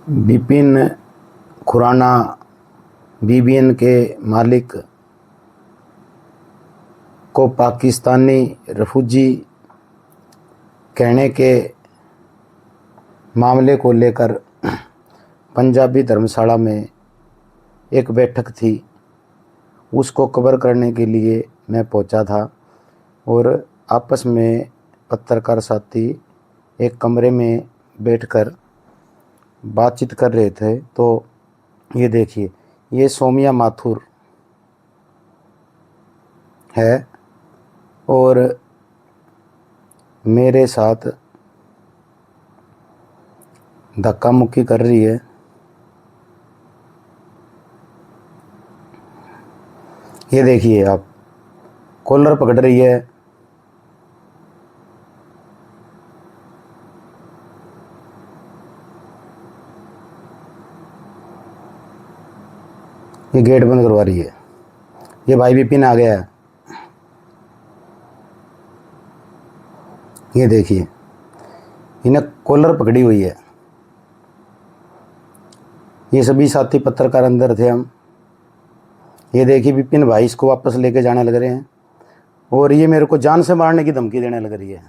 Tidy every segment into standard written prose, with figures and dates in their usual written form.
Vipin Khurana BBN के मालिक को पाकिस्तानी रिफ्यूजी कहने के मामले को लेकर पंजाबी धर्मशाला में एक बैठक थी। उसको कवर करने के लिए मैं पहुंचा था और आपस में पत्रकार साथी एक कमरे में बैठकर बातचीत कर रहे थे। तो ये देखिए, ये सौम्या माथुर है और मेरे साथ धक्का मुक्की कर रही है। ये देखिए, आप कॉलर पकड़ रही है। ये गेट बंद करवा रही है। ये भाई विपिन आ गया है। ये देखिए, इन्हें कॉलर पकड़ी हुई है। ये सभी साथी पत्रकार अंदर थे हम। ये देखिए, विपिन भाई इसको वापस लेके जाने लग रहे हैं और ये मेरे को जान से मारने की धमकी देने लग रही है।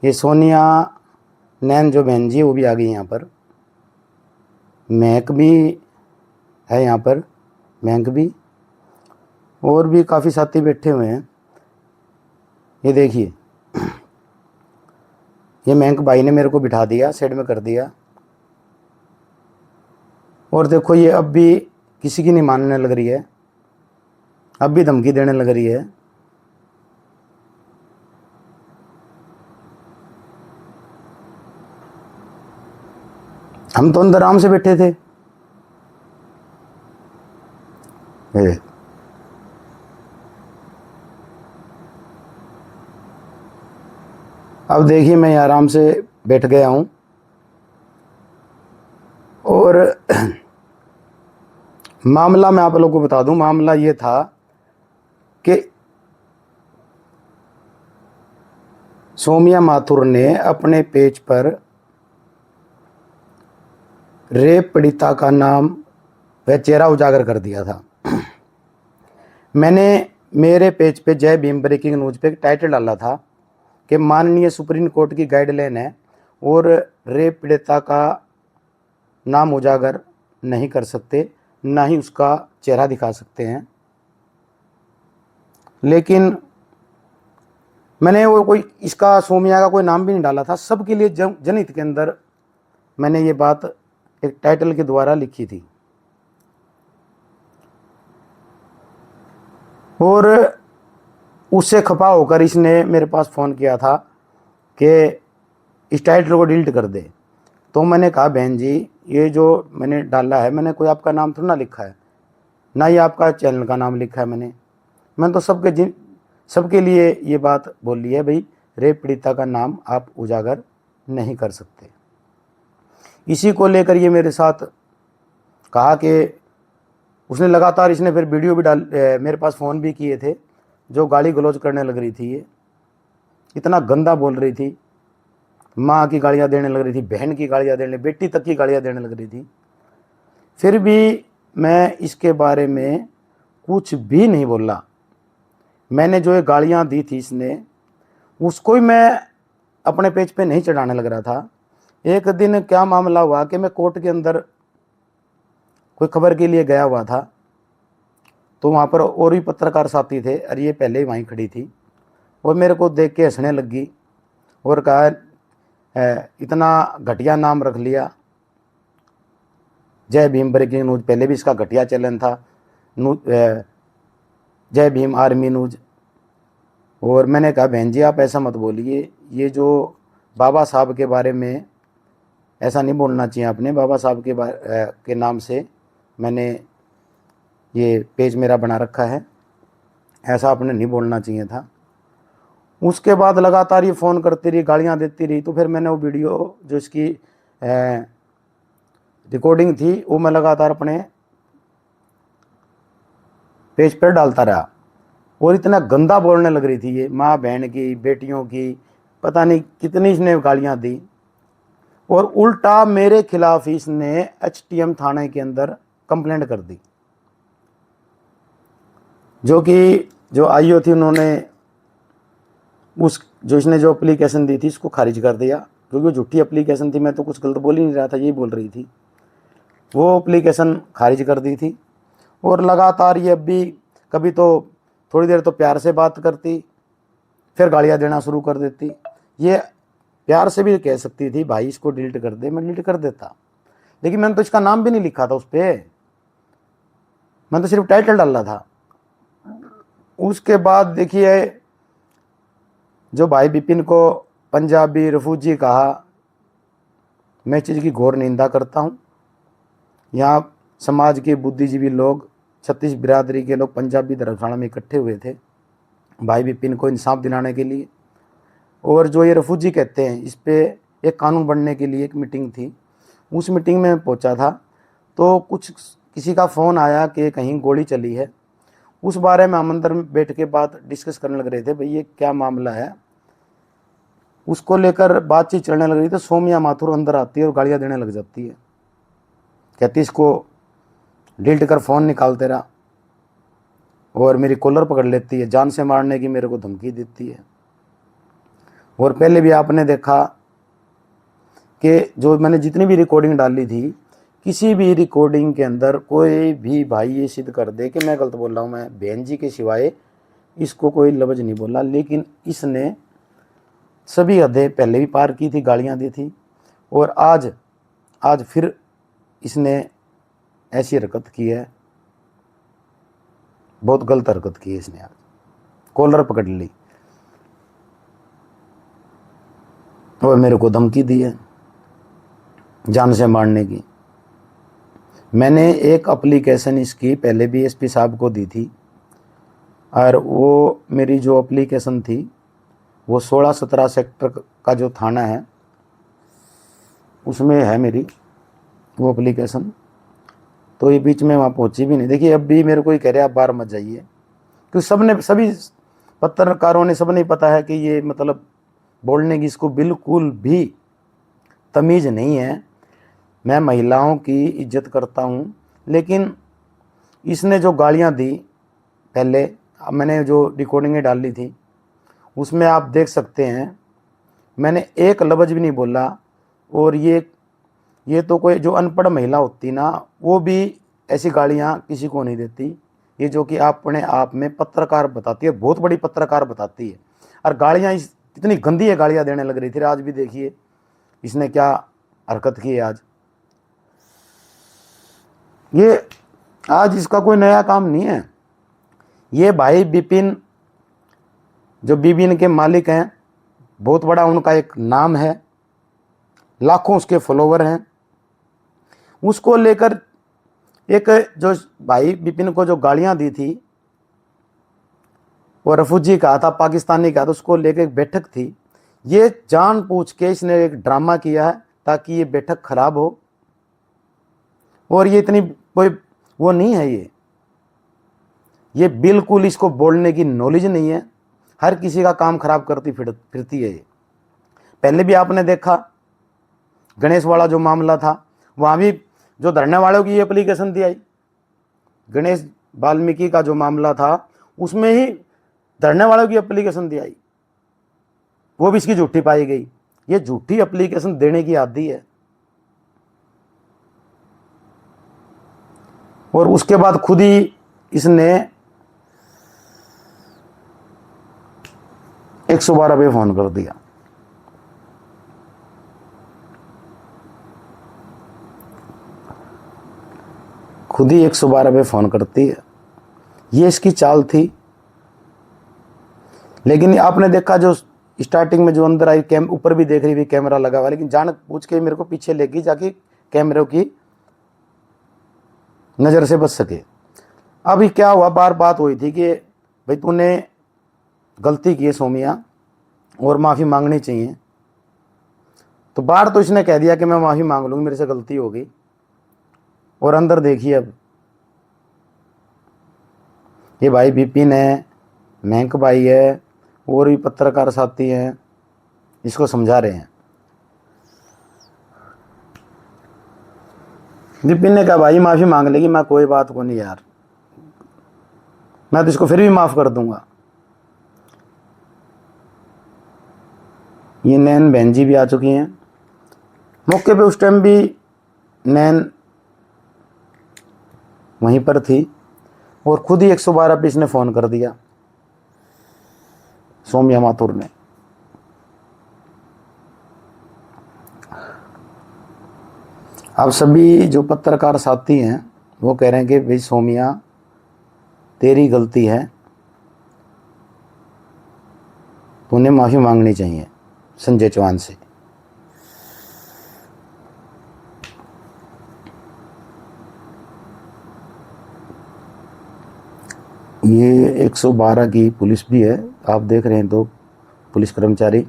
ये सोनिया नैन जो बहन जी वो भी आ गई यहाँ पर। महक भी है यहाँ पर, महक भी, और भी काफ़ी साथी बैठे हुए हैं। ये देखिए, ये महक भाई ने मेरे को बिठा दिया, साइड में कर दिया। और देखो, ये अब भी किसी की नहीं मानने लग रही है, अब भी धमकी देने लग रही है। हम तो अंदर आराम से बैठे थे। अब देखिए, मैं आराम से बैठ गया हूँ और मामला मैं आप लोगों को बता दूं। मामला ये था कि सौम्या माथुर ने अपने पेज पर रेप पीड़िता का नाम व चेहरा उजागर कर दिया था। मैंने मेरे पेज पे जय भीम ब्रेकिंग न्यूज पे टाइटल डाला था कि माननीय सुप्रीम कोर्ट की गाइडलाइन है और रेप पीड़िता का नाम उजागर नहीं कर सकते, ना ही उसका चेहरा दिखा सकते हैं। लेकिन मैंने वो कोई इसका सौम्या का कोई नाम भी नहीं डाला था। सबके लिए जनहित के अंदर मैंने ये बात एक टाइटल के द्वारा लिखी थी। और उससे खपा होकर इसने मेरे पास फ़ोन किया था कि इस टाइटल को डिलीट कर दे। तो मैंने कहा, बहन जी, ये जो मैंने डाला है, मैंने कोई आपका नाम थोड़ा ना लिखा है, ना ही आपका चैनल का नाम लिखा है। मैंने तो सबके लिए ये बात बोली है, भाई रेप पीड़िता का नाम आप उजागर नहीं कर सकते। इसी को लेकर ये मेरे साथ कहा कि उसने लगातार इसने फिर वीडियो भी मेरे पास फ़ोन भी किए थे, जो गाली गलौज करने लग रही थी। ये इतना गंदा बोल रही थी, माँ की गालियाँ देने लग रही थी, बहन की गालियाँ देने, बेटी तक की गालियाँ देने लग रही थी। फिर भी मैं इसके बारे में कुछ भी नहीं बोला। मैंने जो ये गालियाँ दी थी इसने, उसको ही मैं अपने पेज पे नहीं चढ़ाने लग रहा था। एक दिन क्या मामला हुआ कि मैं कोर्ट के अंदर कोई खबर के लिए गया हुआ था, तो वहाँ पर और भी पत्रकार साथी थे और ये पहले ही वहीं खड़ी थी और मेरे को देख के हंसने लगी और कहा, इतना घटिया नाम रख लिया, जय भीम ब्रेकिंग न्यूज। पहले भी इसका घटिया चैनल था, जय भीम आर्मी न्यूज। और मैंने कहा, बहन जी आप ऐसा मत बोलिए, ये जो बाबा साहब के बारे में ऐसा नहीं बोलना चाहिए आपने। बाबा साहब के नाम से मैंने ये पेज मेरा बना रखा है, ऐसा आपने नहीं बोलना चाहिए था। उसके बाद लगातार ये फ़ोन करती रही, गालियाँ देती रही। तो फिर मैंने वो वीडियो जो इसकी रिकॉर्डिंग थी वो मैं लगातार अपने पेज पर डालता रहा। और इतना गंदा बोलने लग रही थी ये, माँ बहन की, बेटियों की, पता नहीं कितनी इसने गालियाँ दी। और उल्टा मेरे खिलाफ इसने एचटीएम थाने के अंदर कंप्लेंट कर दी, जो कि जो आईओ थी उन्होंने उस जो इसने जो एप्लीकेशन दी थी इसको खारिज कर दिया, क्योंकि वो झूठी एप्लीकेशन थी। मैं तो कुछ गलत बोल ही नहीं रहा था, यही बोल रही थी। वो एप्लीकेशन खारिज कर दी थी। और लगातार ये अब भी कभी तो थोड़ी देर तो प्यार से बात करती, फिर गालियाँ देना शुरू कर देती। ये प्यार से भी कह सकती थी भाई इसको डिलीट कर दे, मैं डिलीट कर देता, लेकिन मैंने तो इसका नाम भी नहीं लिखा था उस पर, मैंने तो सिर्फ टाइटल डाला था। उसके बाद देखिए, जो भाई विपिन को पंजाबी रिफ्यूजी कहा, मैं चीज़ की घोर निंदा करता हूँ। यहाँ समाज के बुद्धिजीवी लोग, 36 बिरादरी के लोग पंजाबी धर्मशाला में इकट्ठे हुए थे भाई विपिन को इंसाफ दिलाने के लिए। और जो ये रिफ्यूजी कहते हैं, इस पर एक कानून बनने के लिए एक मीटिंग थी। उस मीटिंग में मैं पहुंचा था, तो कुछ किसी का फ़ोन आया कि कहीं गोली चली है। उस बारे में हम अंदर में बैठ के बात डिस्कस करने लग रहे थे, भाई ये क्या मामला है। उसको लेकर बातचीत चलने लग रही, तो सोमिया माथुर अंदर आती है और गालियाँ देने लग जाती है, कहती इसको डिलीट कर, फ़ोन निकाल तेरा। और मेरी कॉलर पकड़ लेती है, जान से मारने की मेरे को धमकी देती है। और पहले भी आपने देखा कि जो मैंने जितनी भी रिकॉर्डिंग डाली थी, किसी भी रिकॉर्डिंग के अंदर कोई भी भाई ये सिद्ध कर दे कि मैं गलत बोल रहा हूँ, मैं बहन जी के सिवाय इसको कोई लफ्ज़ नहीं बोला। लेकिन इसने सभी हदें पहले भी पार की थी, गालियाँ दी थी, और आज फिर इसने ऐसी हरकत की है, बहुत गलत हरकत की है इसने। आज कॉलर पकड़ ली और मेरे को धमकी दी है जान से मारने की। मैंने एक एप्लीकेशन इसकी पहले भी एसपी साहब को दी थी, और वो मेरी जो एप्लीकेशन थी वो 16-17 सेक्टर का जो थाना है उसमें है मेरी वो एप्लीकेशन। तो ये बीच में वहाँ पहुँची भी नहीं। देखिए अब भी मेरे को ही कह रहे आप बाहर मत जाइए, क्योंकि सभी पत्रकारों ने सब नहीं पता है कि ये मतलब बोलने की इसको बिल्कुल भी तमीज़ नहीं है। मैं महिलाओं की इज्जत करता हूँ, लेकिन इसने जो गालियाँ दी पहले, अब मैंने जो रिकॉर्डिंगें डाली थी उसमें आप देख सकते हैं मैंने एक लफ्ज़ भी नहीं बोला। और ये तो कोई जो अनपढ़ महिला होती ना, वो भी ऐसी गालियाँ किसी को नहीं देती। ये जो कि अपने आप में पत्रकार बताती है, बहुत बड़ी पत्रकार बताती है। और गालियाँ इतनी गंदी है, गालियाँ देने लग रही थी। आज भी देखिए इसने क्या हरकत की है। आज इसका कोई नया काम नहीं है। ये भाई विपिन, जो विपिन के मालिक हैं, बहुत बड़ा उनका एक नाम है, लाखों उसके फॉलोवर हैं। उसको लेकर एक जो भाई विपिन को जो गालियां दी थी, वो रफूजी कहा था, पाकिस्तानी कहा था, उसको लेकर एक बैठक थी। ये जानबूझ के इसने एक ड्रामा किया है ताकि ये बैठक खराब हो। और ये इतनी कोई वो नहीं है, ये बिल्कुल इसको बोलने की नॉलेज नहीं है, हर किसी का काम खराब करती फिरती है ये। पहले भी आपने देखा गणेश वाला जो मामला था, वहाँ भी जो धरने वालों की एप्लीकेशन दी आई। गणेश वाल्मीकि का जो मामला था उसमें ही धरने वालों की एप्लीकेशन दी आई, वो भी इसकी झूठी पाई गई। ये झूठी एप्लीकेशन देने की आदी है। और उसके बाद खुद ही इसने 112 पे फोन कर दिया। खुद ही 112 पे फोन करती है, ये इसकी चाल थी। लेकिन आपने देखा जो स्टार्टिंग में जो अंदर आई, ऊपर भी देख रही थी कैमरा लगा हुआ, लेकिन जान पूछ के मेरे को पीछे लेगी जाके कैमरे की नज़र से बच सके। अभी क्या हुआ, बार बात हुई थी कि भाई तूने गलती की है सोमिया और माफ़ी मांगनी चाहिए। तो बाहर तो इसने कह दिया कि मैं माफ़ी मांग लूँगी, मेरे से गलती हो गई। और अंदर देखिए अब ये भाई विपिन है, महंक भाई है, और भी पत्रकार साथी हैं, इसको समझा रहे हैं। विपिन ने कहा भाई माफी मांग लेगी, मैं कोई बात को नहीं यार, मैं तो इसको फिर भी माफ कर दूंगा। ये नैन बहन जी भी आ चुकी हैं मौके पे। उस टाइम भी नैन वहीं पर थी और खुद ही 112 पे इसने फ़ोन कर दिया, सौम्या माथुर ने। अब सभी जो पत्रकार साथी हैं वो कह रहे हैं कि भाई सौम्या तेरी गलती है, तूने माफ़ी मांगनी चाहिए संजय चौहान से। ये 112 की पुलिस भी है, आप देख रहे हैं, तो पुलिस कर्मचारी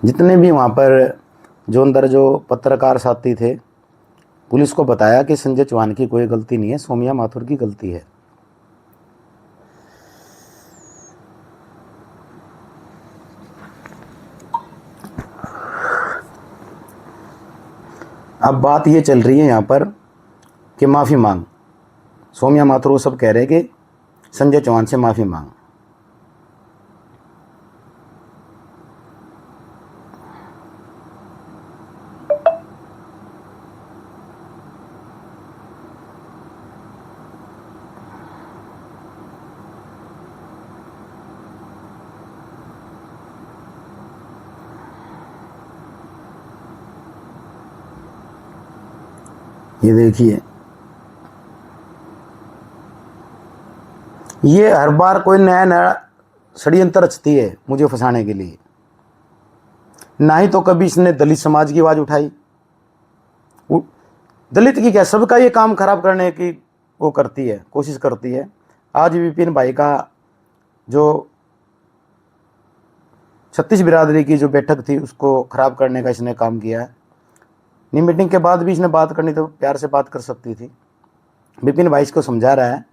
जितने भी वहाँ पर जो अंदर जो पत्रकार साथी थे, पुलिस को बताया कि संजय चौहान की कोई गलती नहीं है, सौम्या माथुर की गलती है। अब बात ये चल रही है यहाँ पर कि माफ़ी मांग, सौम्या माथुर वो सब कह रहे हैं कि संजय चौहान से माफ़ी मांग। ये देखिए, ये हर बार कोई नया नया षड्यंत्र रचती है मुझे फंसाने के लिए। ना ही तो कभी इसने दलित समाज की आवाज़ उठाई, दलित की क्या, सबका ये काम खराब करने की वो करती है, कोशिश करती है। आज विपिन भाई का जो 36 बिरादरी की जो बैठक थी उसको खराब करने का इसने काम किया है। नहीं, मीटिंग के बाद भी इसने बात करनी तो प्यार से बात कर सकती थी। विपिन भाई इसको समझा रहा है।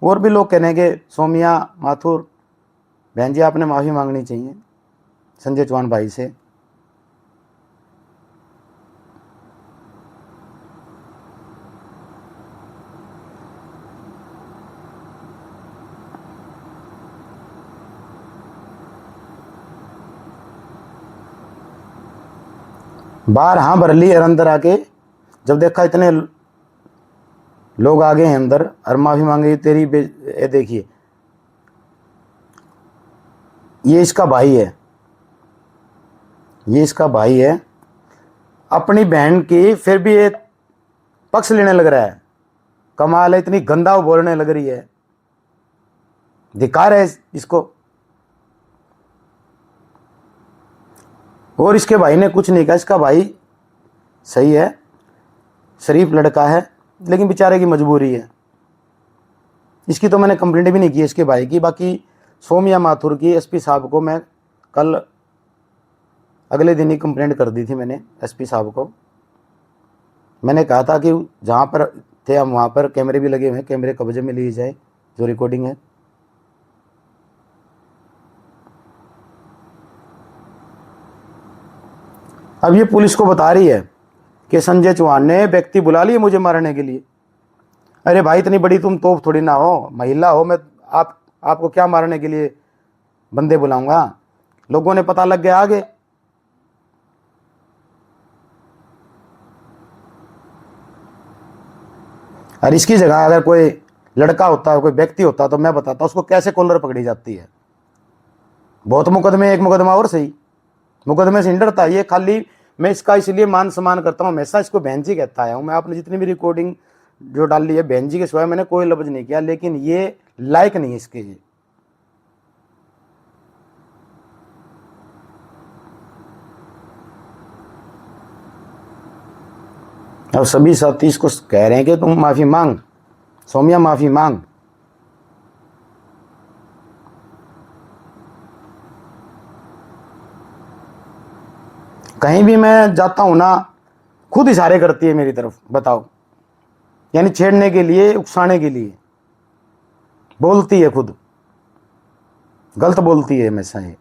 और भी लोग कह रहे हैं कि सौम्या माथुर बहन जी आपने माफ़ी मांगनी चाहिए संजय चौहान भाई से। बाहर हाँ भर ली और अंदर आके जब देखा इतने लोग आ गए हैं अंदर और माफ़ी मांगे, तेरी ये देखिए, ये इसका भाई है, ये इसका भाई है, अपनी बहन की फिर भी ये पक्ष लेने लग रहा है। कमाल है, इतनी गंदा वो बोलने लग रही है, धिक्कार है इसको। और इसके भाई ने कुछ नहीं कहा, इसका भाई सही है, शरीफ लड़का है, लेकिन बेचारे की मजबूरी है। इसकी तो मैंने कंप्लेंट भी नहीं की इसके भाई की। बाकी सौम्या माथुर की एसपी साहब को मैं कल अगले दिन ही कंप्लेंट कर दी थी मैंने एसपी साहब को। मैंने कहा था कि जहाँ पर थे हम वहाँ पर कैमरे भी लगे हुए हैं, कैमरे कब्जे में लिए जाए जो रिकॉर्डिंग है। अब ये पुलिस को बता रही है कि संजय चौहान ने व्यक्ति बुला लिए मुझे मारने के लिए। अरे भाई, इतनी बड़ी तुम तोप थोड़ी ना हो, महिला हो, मैं आपको क्या मारने के लिए बंदे बुलाऊंगा। लोगों ने पता लग गया आगे। और इसकी जगह अगर कोई लड़का होता है, कोई व्यक्ति होता, तो मैं बताता उसको कैसे कॉलर पकड़ी जाती है। बहुत मुकदमे, एक मुकदमा और सही, मुकदमे से डरता है ये। खाली मैं इसका इसलिए मान सम्मान करता हूँ, हमेशा इसको बहन जी कहता आया हूँ मैं। आपने जितनी भी रिकॉर्डिंग जो डाली है बहन जी के सिवाय मैंने कोई लफ्ज नहीं किया, लेकिन ये लायक नहीं है इसके। ये अब सभी साथी इसको कह रहे हैं कि तुम माफी मांग, सौम्या माफी मांग। कहीं भी मैं जाता हूं ना, खुद इशारे करती है मेरी तरफ, बताओ, यानी छेड़ने के लिए, उकसाने के लिए बोलती है, खुद गलत बोलती है हमेशा ये।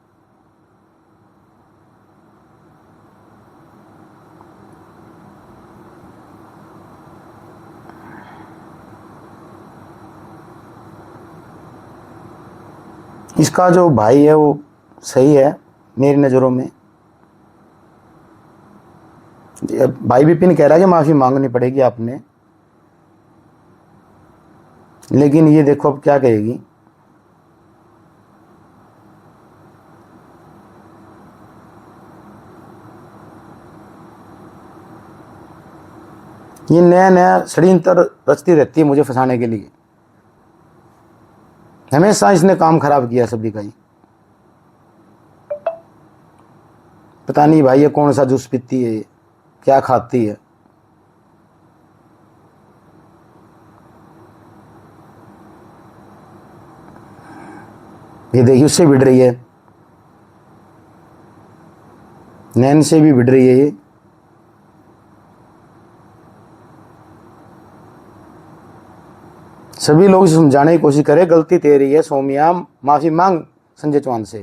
इसका जो भाई है वो सही है मेरी नज़रों में। भाई विपिन कह रहा है कि माफ़ी मांगनी पड़ेगी आपने, लेकिन ये देखो अब क्या कहेगी। ये नया नया षड्यंत्र रचती रहती है मुझे फंसाने के लिए। हमेशा इसने काम खराब किया सभी का ही। पता नहीं भाई ये कौन सा जूस पीती है, क्या खाती है। ये देखिए उससे भिड़ रही है, नैन से भी भिड़ रही है ये। सभी लोग इसे समझाने की कोशिश करें, गलती तेरी है सोमिया, माफी मांग संजय चौहान से।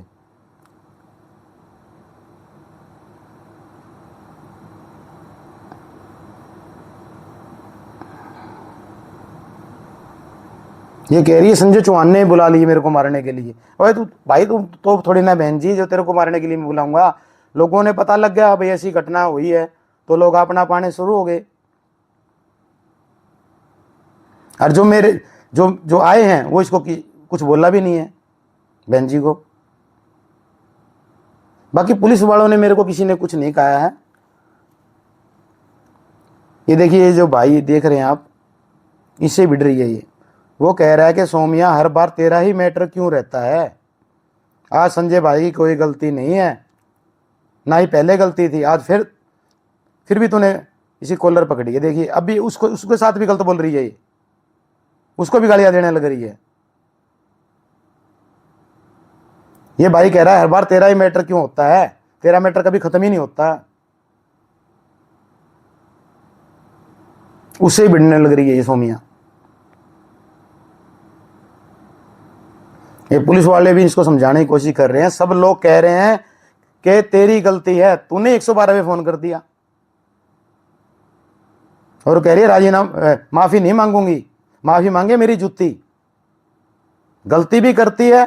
ये कह रही है संजय चौहान ने बुला ली मेरे को मारने के लिए। अरे तू भाई तू तो थोड़ी ना बहन जी जो तेरे को मारने के लिए मैं बुलाऊंगा। लोगों ने पता लग गया भाई ऐसी घटना हुई है तो लोग अपना पाने शुरू हो गए। और जो मेरे जो जो आए हैं वो इसको कुछ बोला भी नहीं है बहन जी को। बाकी पुलिस वालों ने मेरे को किसी ने कुछ नहीं कहा है। ये देखिए जो भाई देख रहे हैं आप, इससे भिड़ रही है ये। वो कह रहा है कि सोमिया हर बार तेरा ही मैटर क्यों रहता है। आज संजय भाई की कोई गलती नहीं है, ना ही पहले गलती थी, आज फिर भी तूने इसी कॉलर पकड़ी है। देखिए अभी उसके साथ भी गलत बोल रही है ये, उसको भी गालियां देने लग रही है। ये भाई कह रहा है हर बार तेरा ही मैटर क्यों होता है, तेरा मैटर कभी खत्म ही नहीं होता। उससे ही भिड़ने लग रही है ये सोमिया। ये पुलिस वाले भी इसको समझाने की कोशिश कर रहे हैं। सब लोग कह रहे हैं कि तेरी गलती है, तूने 112 पे फोन कर दिया। और कह रही है राजीनामा माफी नहीं मांगूंगी, माफी मांगे मेरी जूती। गलती भी करती है,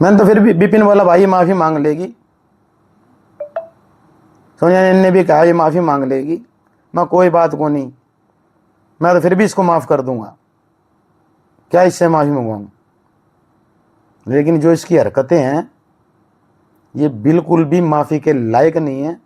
मैंने तो फिर भी बिपिन वाला भाई माफी मांग लेगी। सोनिया ने भी कहा ये माफी मांग लेगी, मैं कोई बात को नहीं, मैं तो फिर भी इसको माफ कर दूंगा, क्या इससे माफी मंगवाऊं। लेकिन जो इसकी हरकतें हैं ये बिल्कुल भी माफी के लायक नहीं है।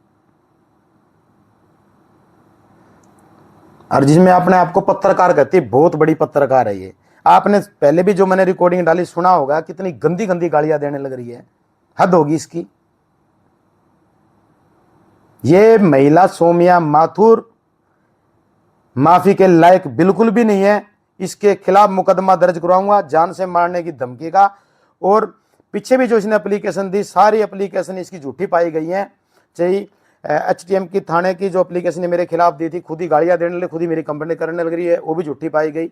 और जिसमें अपने आपको पत्रकार कहती है, बहुत बड़ी पत्रकार है ये। आपने पहले भी जो मैंने रिकॉर्डिंग डाली सुना होगा, कितनी गंदी गंदी गालियां देने लग रही है, हद होगी इसकी। ये महिला सोमिया माथुर माफी के लायक बिल्कुल भी नहीं है। इसके खिलाफ मुकदमा दर्ज करवाऊंगा, जान से मारने की धमकी का। और पीछे भी जो इसने एप्लीकेशन दी, सारी एप्लीकेशन इसकी झूठी पाई गई हैं। चाहे HTM की थाने की जो एप्लीकेशन मेरे खिलाफ दी थी, खुद ही गालियां देने लगे, खुद ही मेरी कंप्लेंट करने लग रही है, वो भी झूठी पाई गई।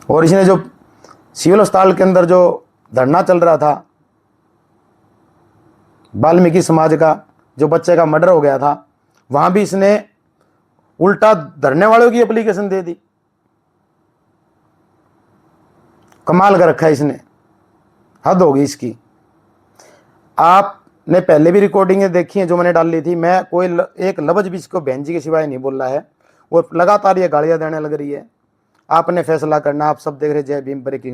और इसने जो सिविल अस्पताल के अंदर जो धरना चल रहा था वाल्मीकि समाज का, जो बच्चे का मर्डर हो गया था, वहां भी इसने उल्टा धरने वालों की एप्लीकेशन दे दी। कमाल कर रखा है इसने, हद होगी इसकी। आपने पहले भी रिकॉर्डिंगें देखी हैं जो मैंने डाल ली थी, मैं कोई एक लफ्ज भी इसको बहन जी के सिवाय नहीं बोल रहा है। वो लगातार ये गालियां देने लग रही है। आपने फैसला करना, आप सब देख रहे जय भीम ब्रेकिंग।